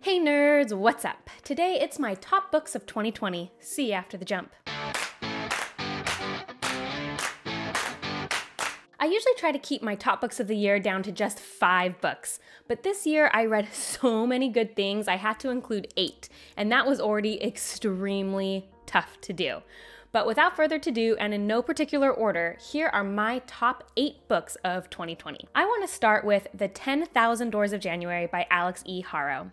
Hey nerds, what's up? Today it's my top books of 2020. See you after the jump. I usually try to keep my top books of the year down to just 5 books, but this year I read so many good things I had to include 8, and that was already extremely tough to do. But without further ado, and in no particular order, here are my top 8 books of 2020. I want to start with The 10,000 Doors of January by Alix E. Harrow.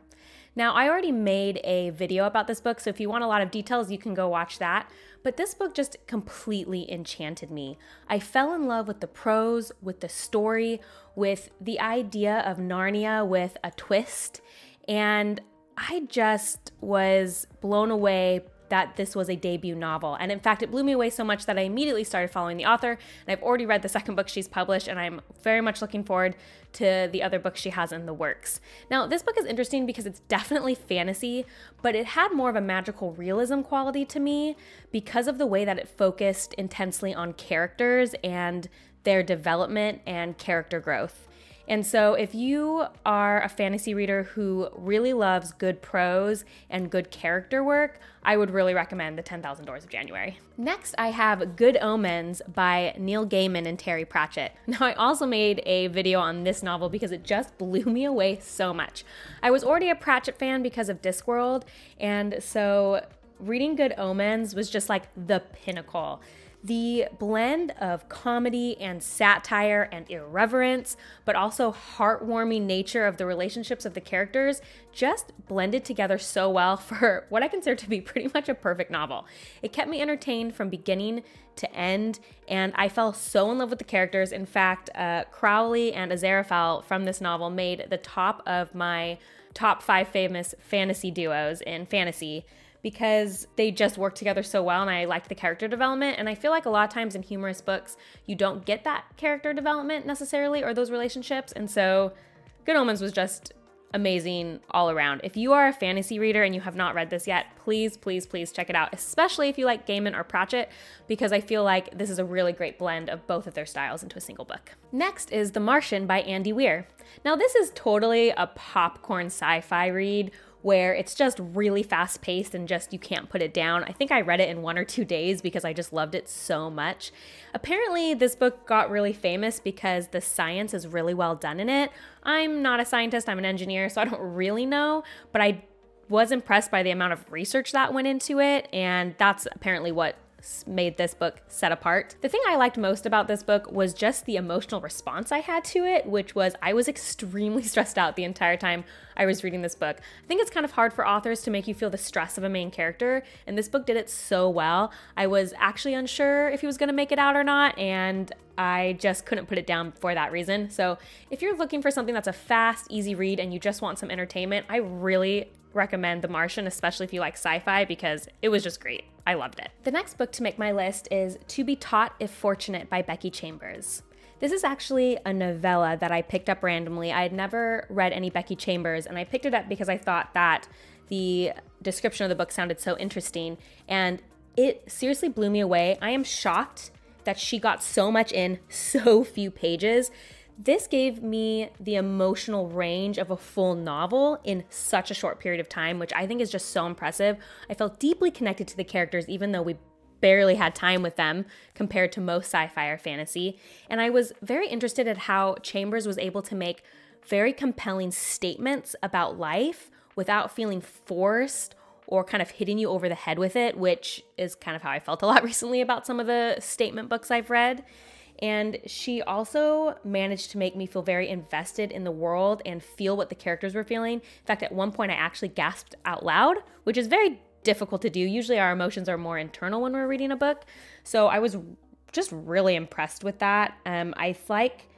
Now, I already made a video about this book, so if you want a lot of details, you can go watch that. But this book just completely enchanted me. I fell in love with the prose, with the story, with the idea of Narnia with a twist, and I just was blown away that this was a debut novel. And in fact, it blew me away so much that I immediately started following the author, and I've already read the second book she's published, and I'm very much looking forward to the other books she has in the works. Now, this book is interesting because it's definitely fantasy, but it had more of a magical realism quality to me because of the way that it focused intensely on characters and their development and character growth. And so if you are a fantasy reader who really loves good prose and good character work, I would really recommend The 10,000 Doors of January. Next, I have Good Omens by Neil Gaiman and Terry Pratchett. Now, I also made a video on this novel because it just blew me away so much. I was already a Pratchett fan because of Discworld, and so reading Good Omens was just like the pinnacle. The blend of comedy and satire and irreverence, but also heartwarming nature of the relationships of the characters just blended together so well for what I consider to be pretty much a perfect novel. It kept me entertained from beginning to end, and I fell so in love with the characters. In fact, Crowley and Aziraphale from this novel made the top of my top 5 famous fantasy duos in fantasy, because they just work together so well, and I liked the character development. And I feel like a lot of times in humorous books, you don't get that character development necessarily, or those relationships. And so Good Omens was just amazing all around. If you are a fantasy reader and you have not read this yet, please, please, please check it out, especially if you like Gaiman or Pratchett, because I feel like this is a really great blend of both of their styles into a single book. Next is The Martian by Andy Weir. Now, this is totally a popcorn sci-fi read where it's just really fast-paced and just you can't put it down. I think I read it in 1 or 2 days because I just loved it so much. Apparently, this book got really famous because the science is really well done in it. I'm not a scientist, I'm an engineer, so I don't really know, but I was impressed by the amount of research that went into it, and that's apparently what made this book set apart. The thing I liked most about this book was just the emotional response I had to it, which was I was extremely stressed out the entire time I was reading this book. I think it's kind of hard for authors to make you feel the stress of a main character, and this book did it so well. I was actually unsure if he was going to make it out or not, and I just couldn't put it down for that reason. So if you're looking for something that's a fast, easy read and you just want some entertainment, I really recommend The Martian, especially if you like sci-fi, because it was just great. I loved it. The next book to make my list is To Be Taught If Fortunate by Becky Chambers. This is actually a novella that I picked up randomly. I had never read any Becky Chambers, and I picked it up because I thought that the description of the book sounded so interesting, and it seriously blew me away. I am shocked that she got so much in so few pages. This gave me the emotional range of a full novel in such a short period of time, which I think is just so impressive. I felt deeply connected to the characters, even though we barely had time with them compared to most sci-fi or fantasy. And I was very interested at how Chambers was able to make very compelling statements about life without feeling forced or kind of hitting you over the head with it, which is kind of how I felt a lot recently about some of the statement books I've read. And she also managed to make me feel very invested in the world and feel what the characters were feeling. In fact, at one point I actually gasped out loud, which is very difficult to do. Usually our emotions are more internal when we're reading a book. So I was just really impressed with that. I like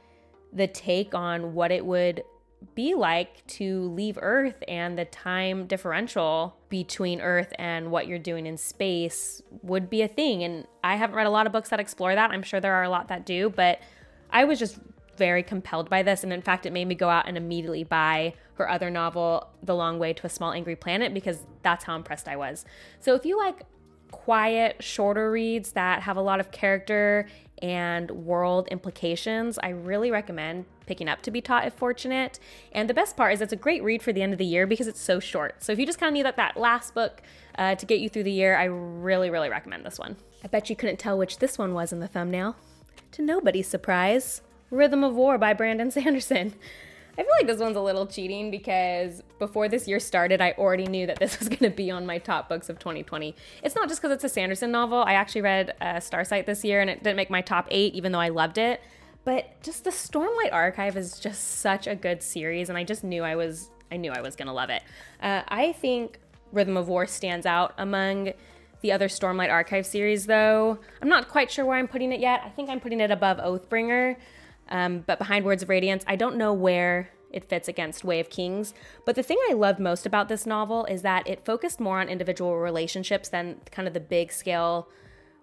the take on what it would be like to leave Earth and the time differential between Earth and what you're doing in space would be a thing. And I haven't read a lot of books that explore that. I'm sure there are a lot that do, but I was just very compelled by this. And in fact, it made me go out and immediately buy her other novel, The Long Way to a Small Angry Planet, because that's how impressed I was. So if you like quiet, shorter reads that have a lot of character and world implications, I really recommend picking up to be taught if fortunate. And the best part is it's a great read for the end of the year because it's so short. So if you just kind of need that last book to get you through the year, I really, really recommend this one. I bet you couldn't tell which this one was in the thumbnail. To nobody's surprise, Rhythm of War by Brandon Sanderson. I feel like this one's a little cheating because before this year started, I already knew that this was going to be on my top books of 2020. It's not just because it's a Sanderson novel. I actually read Starsight this year and it didn't make my top 8, even though I loved it. But just the Stormlight Archive is just such a good series, and I just knew I knew I was going to love it. I think Rhythm of War stands out among the other Stormlight Archive series, though. I'm not quite sure where I'm putting it yet. I think I'm putting it above Oathbringer. But behind Words of Radiance, I don't know where it fits against Way of Kings. But the thing I loved most about this novel is that it focused more on individual relationships than kind of the big scale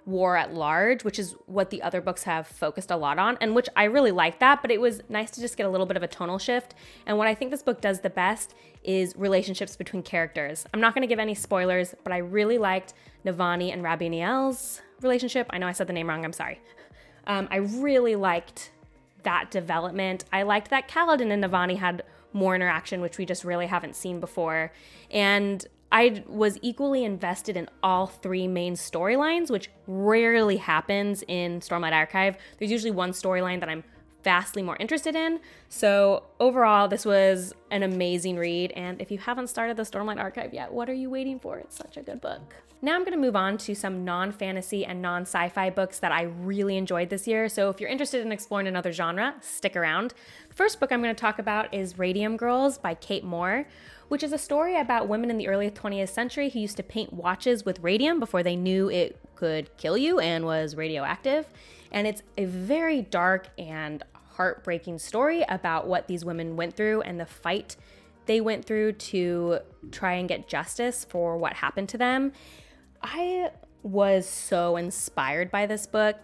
war at large, which is what the other books have focused a lot on, and which I really liked that, but it was nice to just get a little bit of a tonal shift. And what I think this book does the best is relationships between characters. I'm not going to give any spoilers, but I really liked Navani and Rabiniel's relationship. I know I said the name wrong, I'm sorry. I really liked that development. I liked that Kaladin and Navani had more interaction, which we just really haven't seen before. And I was equally invested in all 3 main storylines, which rarely happens in Stormlight Archive. There's usually one storyline that I'm vastly more interested in. So overall, this was an amazing read. And if you haven't started the Stormlight Archive yet, what are you waiting for? It's such a good book. Now I'm going to move on to some non-fantasy and non-sci-fi books that I really enjoyed this year. So if you're interested in exploring another genre, stick around. The first book I'm going to talk about is Radium Girls by Kate Moore, which is a story about women in the early 20th century who used to paint watches with radium before they knew it could kill you and was radioactive. And it's a very dark and heartbreaking story about what these women went through and the fight they went through to try and get justice for what happened to them. I was so inspired by this book.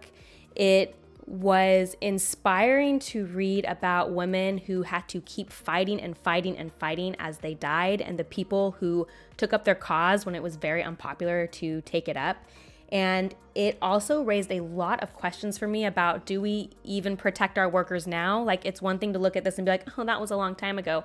It was inspiring to read about women who had to keep fighting and fighting and fighting as they died, and the people who took up their cause when it was very unpopular to take it up. And it also raised a lot of questions for me about, do we even protect our workers now? Like, it's one thing to look at this and be like, oh, that was a long time ago.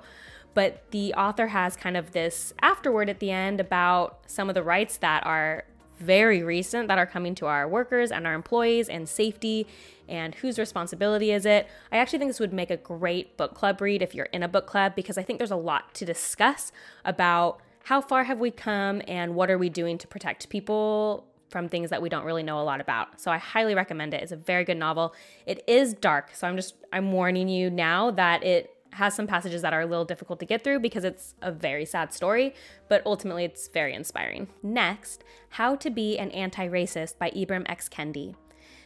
But the author has kind of this afterword at the end about some of the rights that are very recent that are coming to our workers and our employees, and safety, and whose responsibility is it. I actually think this would make a great book club read if you're in a book club, because I think there's a lot to discuss about how far have we come and what are we doing to protect people from things that we don't really know a lot about. So I highly recommend it. It's a very good novel. It is dark, so I'm warning you now that it has some passages that are a little difficult to get through because it's a very sad story, but ultimately it's very inspiring. Next, How to Be an Antiracist by Ibram X. Kendi.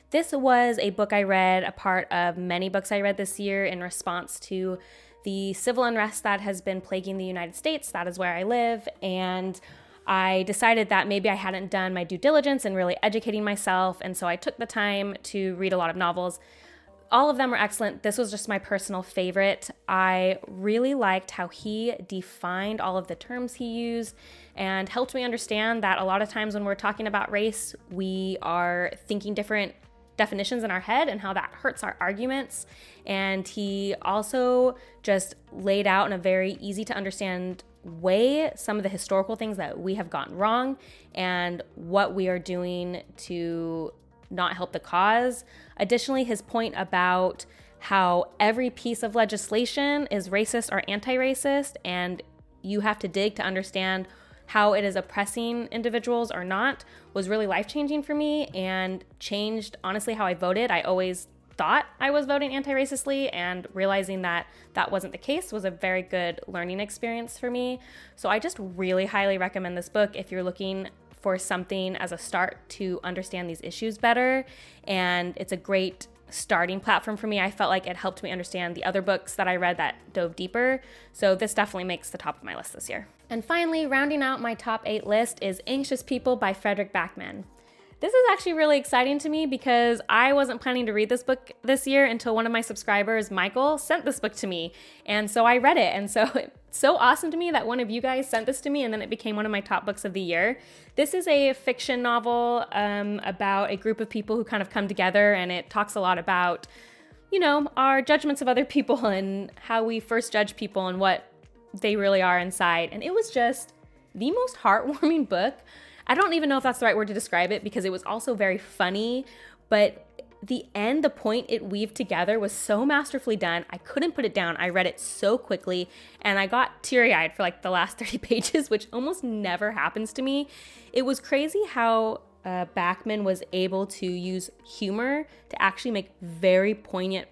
This was a book I read, a part of many books I read this year in response to the civil unrest that has been plaguing the United States. That is where I live, and I decided that maybe I hadn't done my due diligence in really educating myself, and so I took the time to read a lot of novels. All of them were excellent. This was just my personal favorite. I really liked how he defined all of the terms he used and helped me understand that a lot of times when we're talking about race, we are thinking different definitions in our head and how that hurts our arguments. And he also just laid out in a very easy to understand way some of the historical things that we have gotten wrong and what we are doing to not help the cause. Additionally, his point about how every piece of legislation is racist or anti-racist, and you have to dig to understand how it is oppressing individuals or not, was really life-changing for me and changed, honestly, how I voted. I always thought I was voting anti-racistly, and realizing that that wasn't the case was a very good learning experience for me. So I just really highly recommend this book if you're looking for something as a start to understand these issues better. And it's a great starting platform for me. I felt like it helped me understand the other books that I read that dove deeper. So this definitely makes the top of my list this year. And finally, rounding out my top 8 list is Anxious People by Fredrick Backman. This is actually really exciting to me because I wasn't planning to read this book this year until one of my subscribers, Michael, sent this book to me. And so I read it. And so it's so awesome to me that one of you guys sent this to me, and then it became one of my top books of the year. This is a fiction novel about a group of people who kind of come together, and it talks a lot about you know, our judgments of other people and how we first judge people and what they really are inside. And it was just the most heartwarming book. I don't even know if that's the right word to describe it because it was also very funny, but the end, the point it weaved together was so masterfully done. I couldn't put it down. I read it so quickly and I got teary-eyed for like the last 30 pages, which almost never happens to me. It was crazy how Backman was able to use humor to actually make very poignant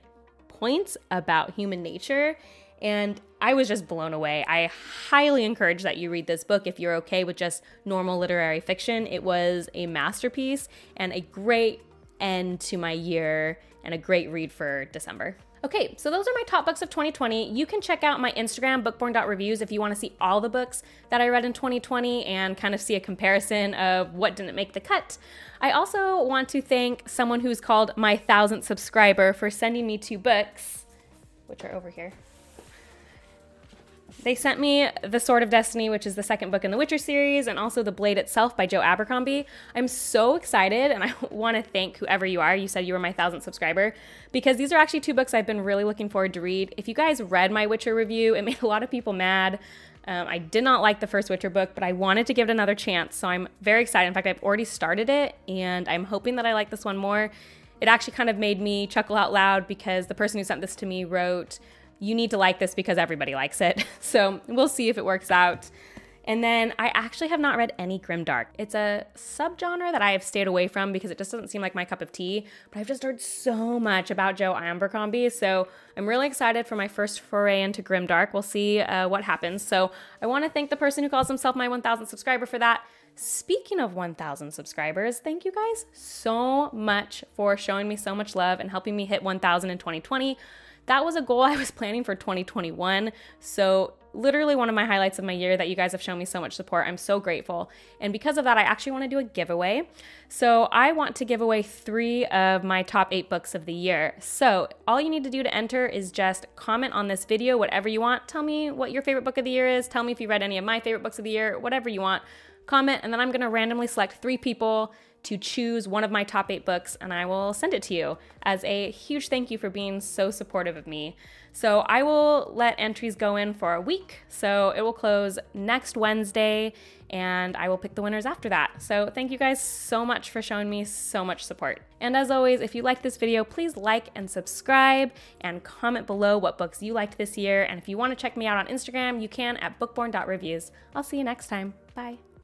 points about human nature. And I was just blown away. I highly encourage that you read this book if you're okay with just normal literary fiction. It was a masterpiece and a great end to my year and a great read for December. Okay, so those are my top books of 2020. You can check out my Instagram, bookborn.reviews, if you want to see all the books that I read in 2020 and kind of see a comparison of what didn't make the cut. I also want to thank someone who's called my 1,000th subscriber for sending me 2 books, which are over here. They sent me The Sword of Destiny, which is the second book in the Witcher series, and also The Blade Itself by Joe Abercrombie. I'm so excited, and I want to thank whoever you are. You said you were my 1,000th subscriber, because these are actually 2 books I've been really looking forward to read. If you guys read my Witcher review, it made a lot of people mad. I did not like the first Witcher book, but I wanted to give it another chance, so I'm very excited. In fact, I've already started it, and I'm hoping that I like this one more. It actually kind of made me chuckle out loud because the person who sent this to me wrote, "You need to like this because everybody likes it." So we'll see if it works out. And then I actually have not read any grimdark. It's a subgenre that I have stayed away from because it just doesn't seem like my cup of tea, but I've just heard so much about Joe Abercrombie, so I'm really excited for my first foray into grimdark. We'll see what happens. So I want to thank the person who calls himself my 1,000th subscriber for that. Speaking of 1,000 subscribers, thank you guys so much for showing me so much love and helping me hit 1,000 in 2020. That was a goal I was planning for 2021. So literally one of my highlights of my year that you guys have shown me so much support. I'm so grateful. And because of that, I actually want to do a giveaway. So I want to give away 3 of my top 8 books of the year. So all you need to do to enter is just comment on this video, whatever you want. Tell me what your favorite book of the year is. Tell me if you read any of my favorite books of the year, whatever you want. Comment, and then I'm going to randomly select 3 people to choose one of my top 8 books, and I will send it to you as a huge thank you for being so supportive of me. So I will let entries go in for a week, so it will close next Wednesday, and I will pick the winners after that. So thank you guys so much for showing me so much support. And as always, if you liked this video, please like and subscribe and comment below what books you liked this year. And if you want to check me out on Instagram, you can at bookborn.reviews. I'll see you next time. Bye.